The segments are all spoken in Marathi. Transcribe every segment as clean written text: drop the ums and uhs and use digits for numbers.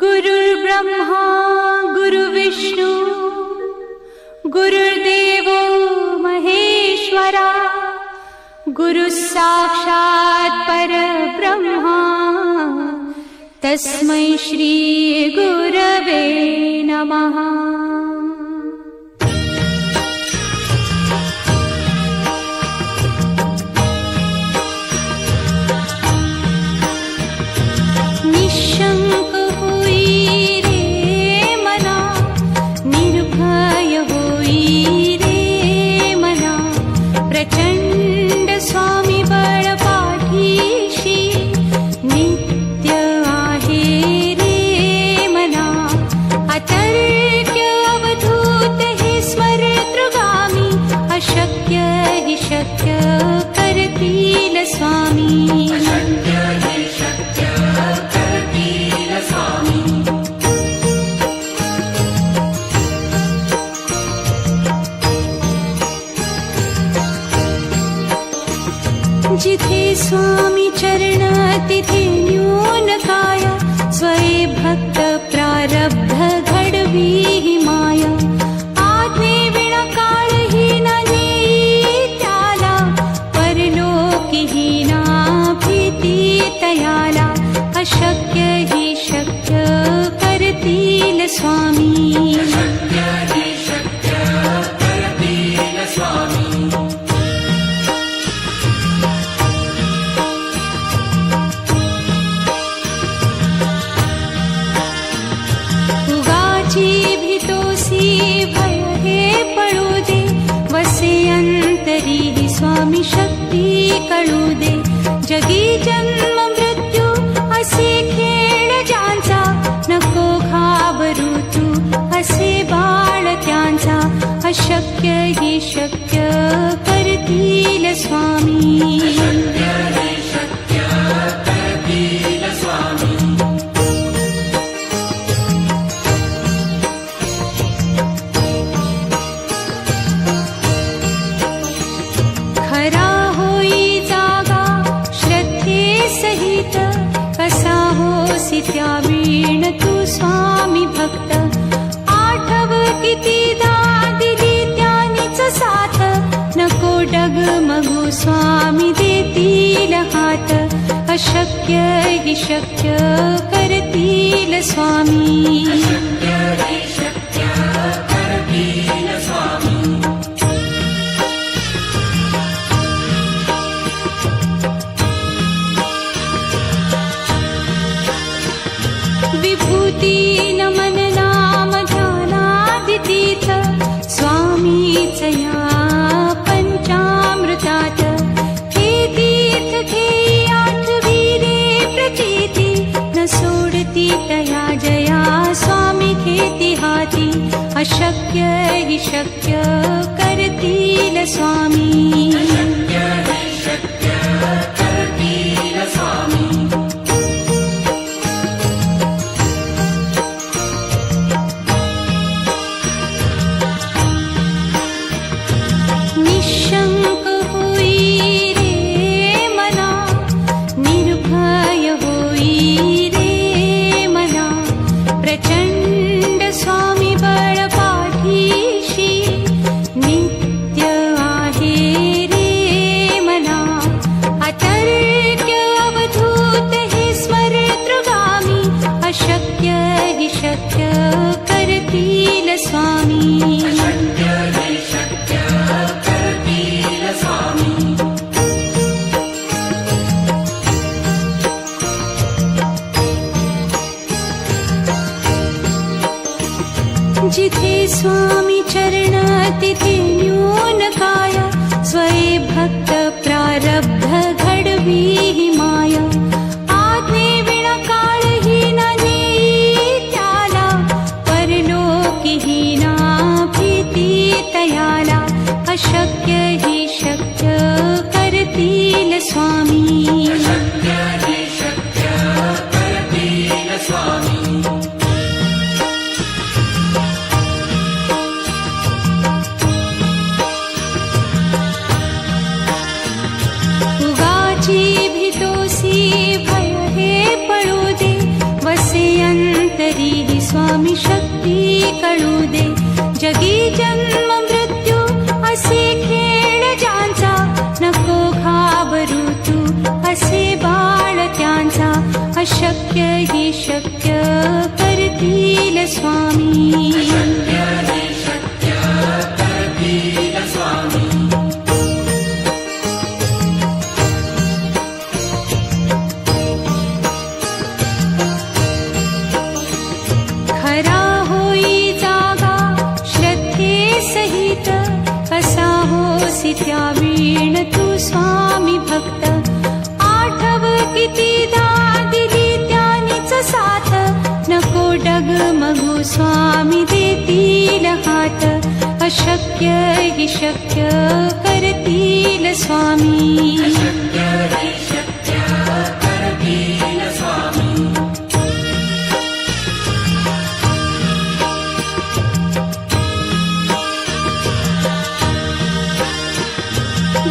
गुरुर्ब्रह्मा गुरुर्विष्णू गुरुर्देवो महेश्वरा गुरुसाक्षात् परब्रह्मा तस्मै श्री गुरवे नमः। निशंक होई रे मना, निर्भय होई रे मना, प्रचंड स्वामी बळ पाठीशी नित्य आहे रे मना। अतर्क्य अवधूत हे स्मरतृगामी, अशक्य हि शक्य करतील स्वामी। जिथे स्वामी चरण तिथे न्यून काय, स्वये भक्त प्रारब्ध घडवी ही माया। आज्ञे विना काळही न नेई त्याला, परलोकी ही ना भीती तयाला। अशक्य ही शक्य करतील स्वामी। स्वामी शक्ती कळू दे, जगी जन्म मृत्यू असे खेळ ज्यांचा। नको घाबरू तू असे बाळ त्यांचा, अशक्य ही शक्य करतील स्वामी। खरा होई जागा श्रद्धे सहित, कसा होसी त्या वीण तू स्वामी भक्त। आठव कितीदा दिली त्यानीच साथ, नको डगमगू स्वामी देतील हात। अशक्य हि शक्य करतील स्वामी। विभूती नमन नाम ध्यानादितीर्थ, स्वामीच या पंचामृतात। हे तीर्थ घेई आठवी रे प्रचिती, न सोडती तया जया स्वामी घेती हाती। अशक्य हि शक्य करतील स्वामी। निशंक होई रे मना, निर्भय होई रे मना, प्रचंड स्वामी बळ पाठीशी नित्य आहे रे मना। अतर्क्य अवधूत हे स्मरतृगामी, अशक्य हि शक्य करतील स्वामी। जिथे स्वामी चरण तिथे न्यून काय, स्वये भक्त प्रारब्ध घडवी ही माया। आज्ञे विना काळही न नेई त्याला, परलोकी ही ना भीती तयाला। अशक्य ही शक्य करतील स्वामी। उगाची भीतोसी भय हे पळू दे, वसे अंत तरीही स्वामी शक्ती कळू दे. जगी जन्म मृत्यू असे खेळ ज्यांचा, नको घाबरू तू असे बाळ त्यांचा. अशक्य ही शक्य करतील स्वामी. खरा होई जागा श्रद्धे सहित, कसा होसी त्या वीण तू स्वामी भक्त. आठव कितीदा दिली त्यानीच साथ, नको डगमगू स्वामी देतील हात. अशक्य ही शक्य करतील स्वामी.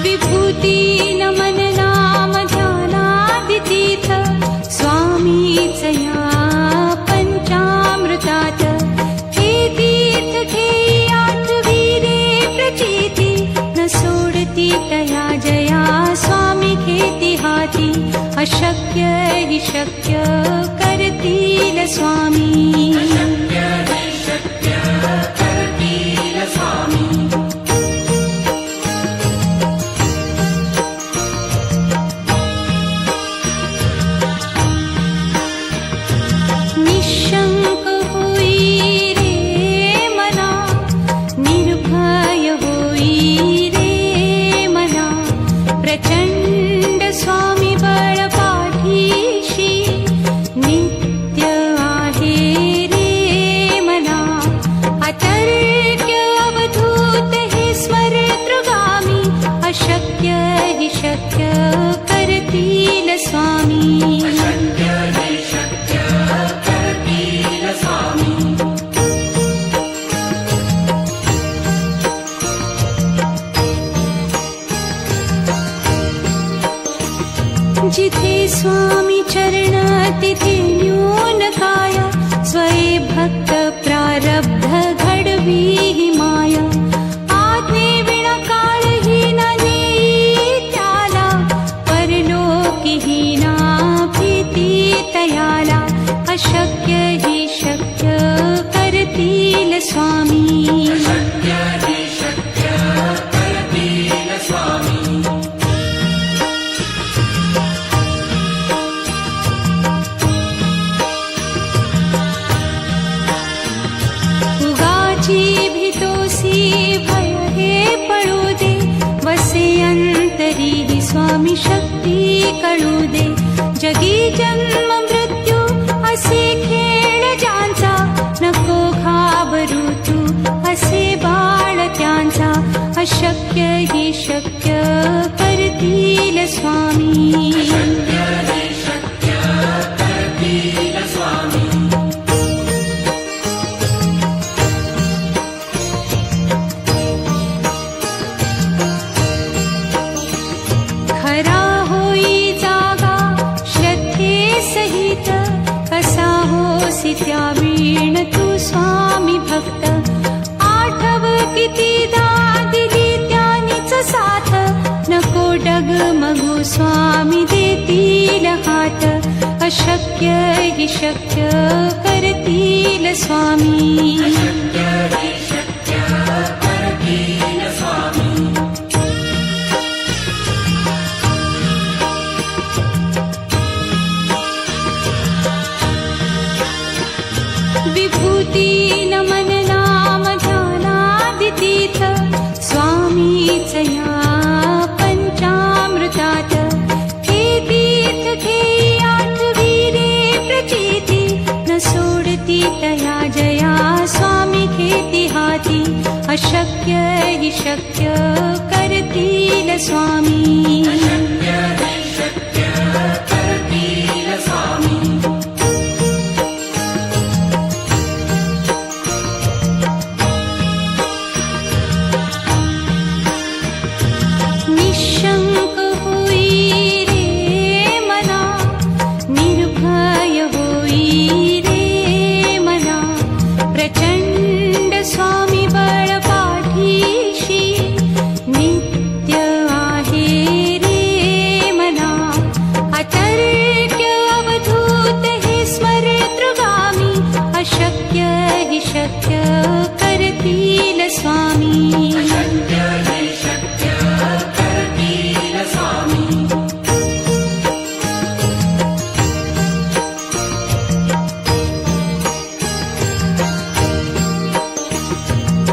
विभूती नमन नाम ध्यानादितीर्थ, स्वामीच या पंचामृतात. हे तीर्थ घेई आठवी रे प्रचिती, न सोडती तया जया स्वामी घेती हाती. अशक्य हि शक्य करतील स्वामी. निशंक होई रे मना, निर्भय होई रे मना. प्रचंड स्वामी बळ पाठीशी, नित्य आहे रे मना. अतर्क्य अवधूत हे स्मरतृगामी, अशक्य हि शक्य करतील स्वामी. जिथे स्वामी चरण तिथे न्यून काया, स्वये भक्त प्रारब्ध घडवी ही माया. आज्ञे विना काळही न नेई त्याला, परलोकी ही ना भीती तयाला. अशक्य ही शक्य करतील स्वामी. भीतोसी भय हे पळू दे, वसे अंतरी ही स्वामी शक्ती कळू दे. जगी जन्म मृत्यू असे खेळ ज्यांचा, नको घाबरू तू असे बाळ त्यांचा. अशक्य ही शक्य करतील स्वामी. खरा होई जागा श्रद्धे सहित, कसा होसी त्या वीण तू स्वामी भक्त. आठव कितीदा दिली त्यानीच साथ, नको डगमगू स्वामी देतील हात. अशक्य हि शक्य करतील स्वामी. विभूती नमन नाम ध्यानादितीर्थ, स्वामीच या पंचामृतात. हे तीर्थ घेई आठवी रे प्रचिती, न सोडती तया जया स्वामी. स्वामी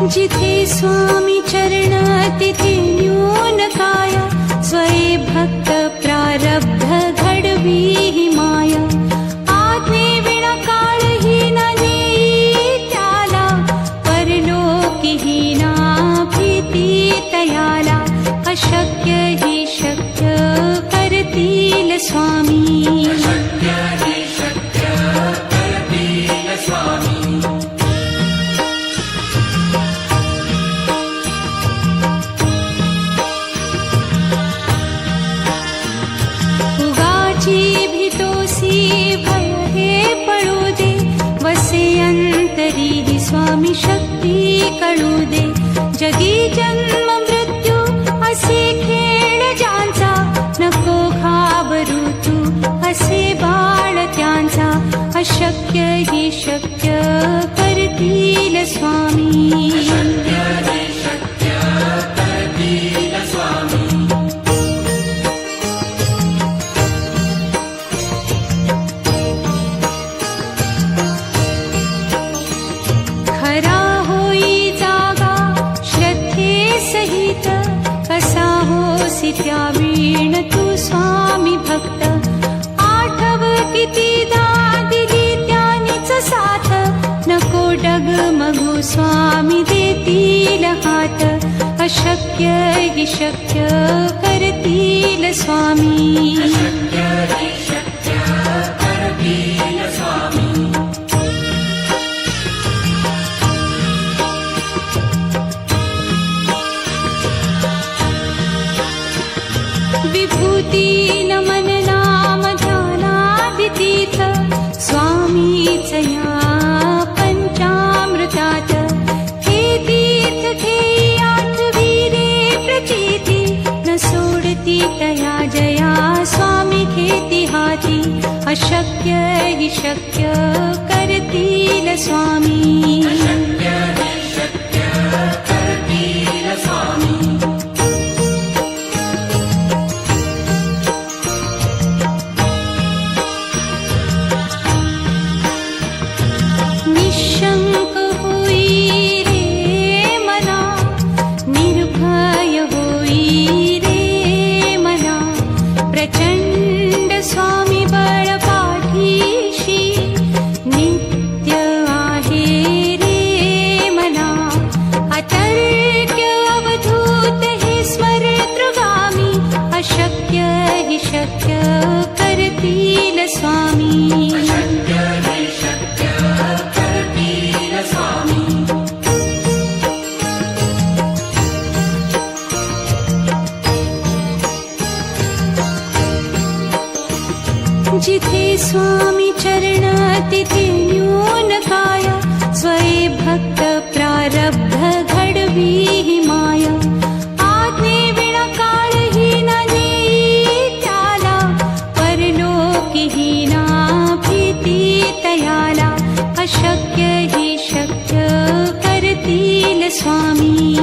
जिथे स्वामी चरण तिथे न्यून काया स्वये भक्त प्रारब्ध घडवी ही माया आज्ञे विना काळही न नेई त्याला परलोकीही ना भीती तयाला अशक्य ही शक्य करतील स्वामी स्वामी शक्ती कळू दे जगी जन्म मृत्यू असे खेळ ज्यांचा नको घाबरू तू असे बाळ त्यांचा अशक्य ही शक्य करतील स्वामी त्या वीण तू स्वामी भक्त आठव कितीदा दिली त्यानीच साथ नको डगमगू स्वामी देतील हात अशक्य ही शक्य करतील स्वामी विभूती नमन नाम ध्यानादितीर्थ स्वामीच या पंचामृतात हे तीर्थ घेई आठवी रे प्रचिती न सोडती तया जया स्वामी घेती हाती अशक्य ही शक्य करतील स्वामी जिथे स्वामी चरण तिथे न्यून काया स्वये भक्त प्रारब्ध घडवी ही माया आज्ञे विना काळही न नेई त्याला परलोकीही ना भीती तयाला अशक्य ही शक्य करतील स्वामी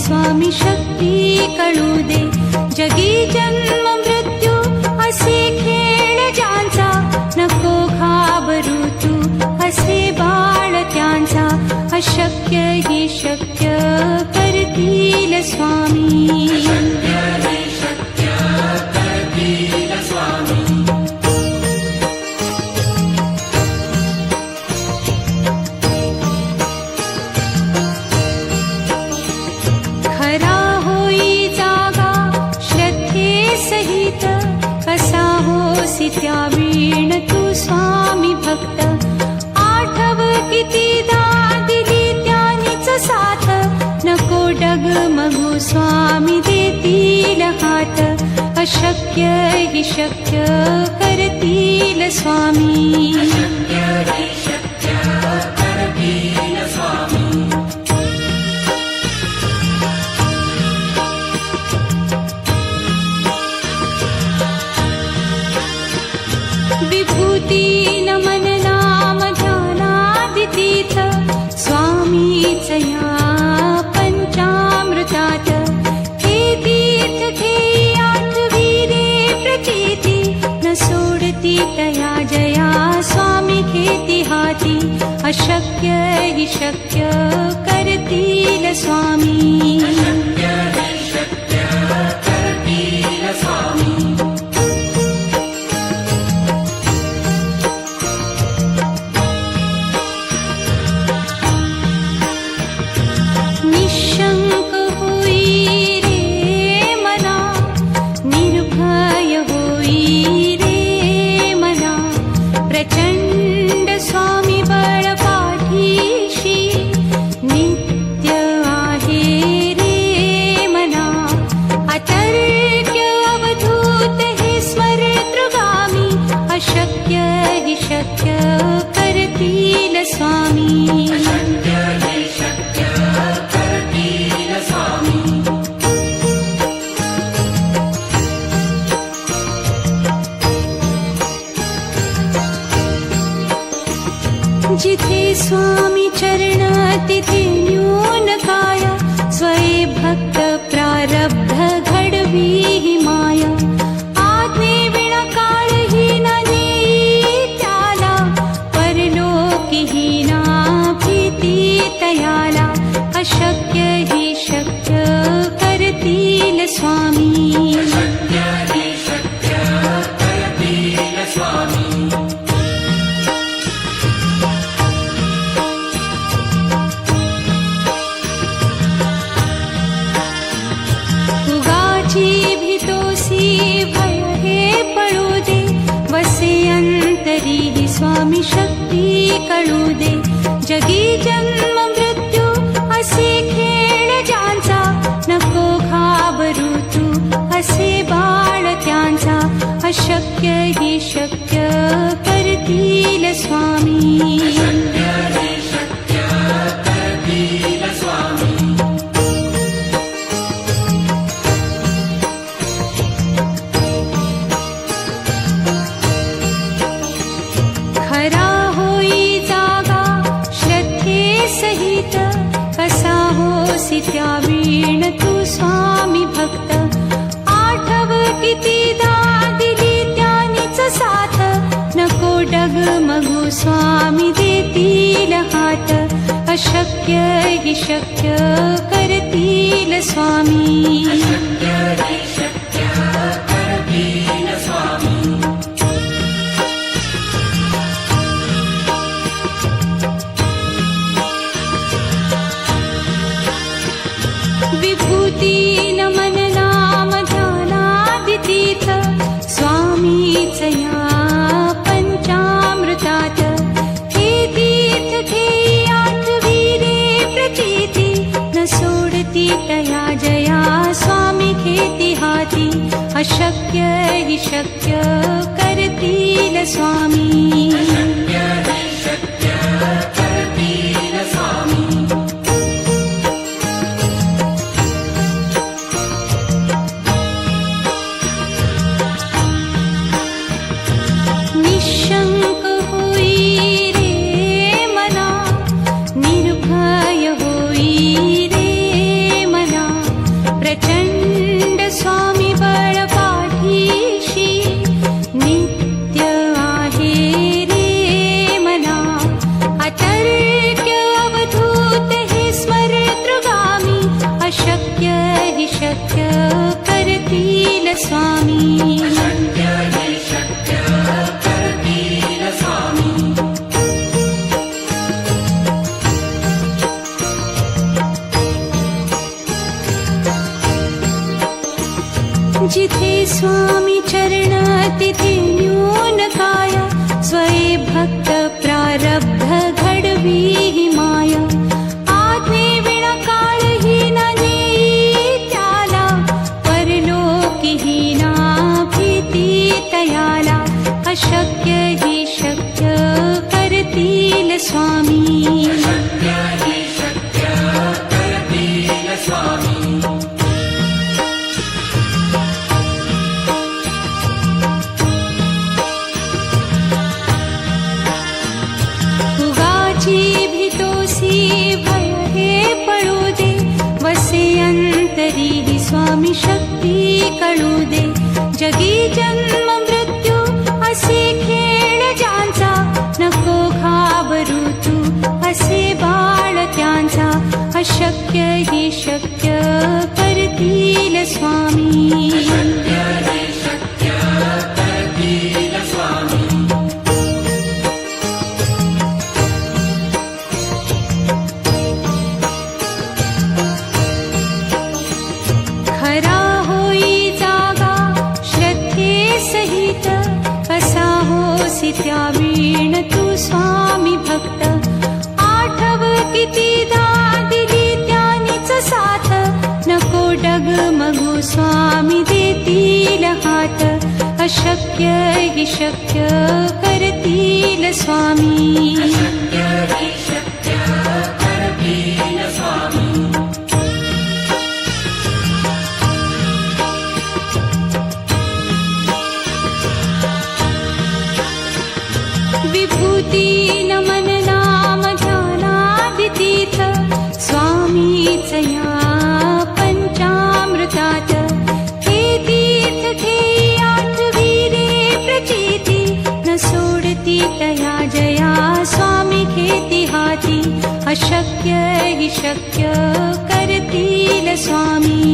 स्वामी शक्ती कळू दे जगी जन्म मृत्यू असे खेळ ज्यांचा नको घाबरू तू असे बाळ त्यांचा अशक्य ही शक्य करतील स्वामी त्या वीण तू स्वामी भक्त आठव कितीदा दिली त्यानीच साथ नको डगमगू स्वामी देतील हात अशक्य हि शक्य करतील स्वामी. विभूती नमन नाम ध्यानादितीर्थ स्वामीच या पंचामृतात. हे तीर्थ घेई आठविरे प्रचिती न सोडती तया जया स्वामी घेती हाती. अशक्य हि शक्य करतील स्वामी. निशंक होई रे मना, निर्भय होई रे मना. प्रचंड स्वामी बळ पाठीशी नित्य आहे रे मना. अतर्क्य अवधूत हे स्मरतृगामी. अशक्य हि शक्य करतील स्वामी. जिथे स्वामी चरण तिथे न्यून काय. स्वये भक्त प्रारब्ध घडवी हि माया. आज्ञे विना काळही न नेई त्याला. परलोकी हि ना भीती तयाला. अशक्य हि शक्य करतील स्वामी. भीतोसी भय हे पळू दे. वसे अंतरी हि स्वामी शक्ती कळू दे. जगी जन्म मृत्यू असे खेळ ज्यांचा. नको घाबरू तू असे बाळ त्यांचा. अशक्य हि शक्य करतील स्वामी. खरा होई जागा श्रद्धे सहित. कसा होसी त्या वीण तू स्वामी भक्त. आठव कितीदा दिली त्यानीच साथ. नको डगमगू स्वामी देतील हात. अशक्य हि शक्य करतील स्वामी. विभूती नमन नाम ध्यानादितीर्थ स्वामीच या पंचामृतात. हे तीर्थ घेई आठविरे प्रचिती न सोडती तया जया स्वामी घेती हाती. अशक्य हि शक्य करतील स्वामी. निशंक होई रे मना, निर्भय होई रे मना. प्रचंड स्वामी बळ पाठीशी नित्य आहे रे मना. अतर्क्य अवधूत हे स्मरतृगामी. अशक्य हि शक्य करतील स्वामी. जिथे स्वामी चरण तिथे न्यून काय. स्वये भक्त प्रारब्ध घडवी हि माया. आज्ञे विना काळही न नेई त्याला. परलोकी हि ना अशक्य हि शक्य करतील स्वामी उगाची भीतोसी भय हे पळू दे वसे अंतरी हि स्वामी शक्ती कळू दे जगी जन्म मृत्यू असे खेळ ज्यांचा नको घाबरू तू असे बाळ त्यांचा अशक्य हि शक्य करतील स्वामी खरा होई जागा श्रद्धे सहित कसा होसी त्या वीण तू स्वामी भक्त आठव कितीदा दिली त्यानीच साथ नको डगमगू स्वामी देतील हात अशक्य हि शक्य करतील स्वामी विभूती नमन नाम ध्यानादितीर्थ स्वामीच या पंचामृतात हे तीर्थ घेई आठवीरे प्रचिती न सोडती तया जया स्वामी घेती हाती अशक्य हि शक्य करतील स्वामी